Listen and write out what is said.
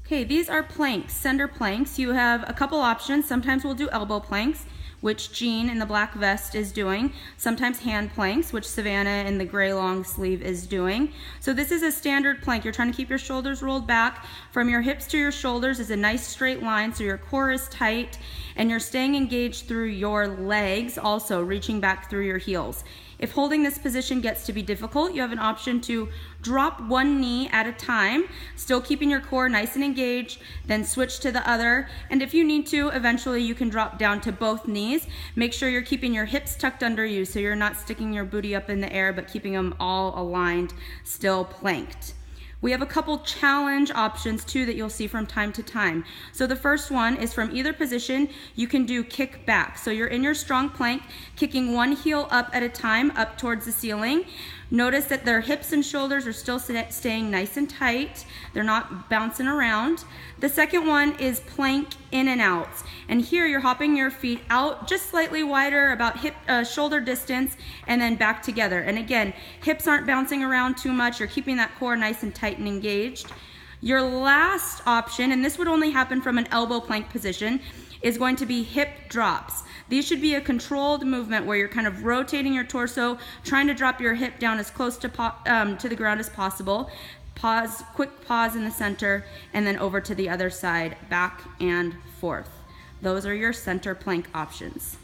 Okay, these are planks, center planks. You have a couple options. Sometimes we'll do elbow planks, which Jean in the black vest is doing. Sometimes hand planks, which Savannah in the gray long sleeve is doing. So this is a standard plank. You're trying to keep your shoulders rolled back. From your hips to your shoulders is a nice straight line, so your core is tight, and you're staying engaged through your legs, also reaching back through your heels. If holding this position gets to be difficult, you have an option to drop one knee at a time, still keeping your core nice and engaged, then switch to the other. And if you need to, eventually you can drop down to both knees. Make sure you're keeping your hips tucked under you so you're not sticking your booty up in the air, but keeping them all aligned, still planked. We have a couple challenge options too that you'll see from time to time. So the first one is from either position, you can do kickbacks. So you're in your strong plank, kicking one heel up at a time, up towards the ceiling. Notice that their hips and shoulders are still staying nice and tight. They're not bouncing around. The second one is plank in and outs. And here you're hopping your feet out just slightly wider, about hip shoulder distance, and then back together. And again, hips aren't bouncing around too much. You're keeping that core nice and tight and engaged. Your last option, and this would only happen from an elbow plank position, is going to be hip drops. These should be a controlled movement where you're kind of rotating your torso, trying to drop your hip down as close to the ground as possible. Pause, quick pause in the center, and then over to the other side, back and forth. Those are your center plank options.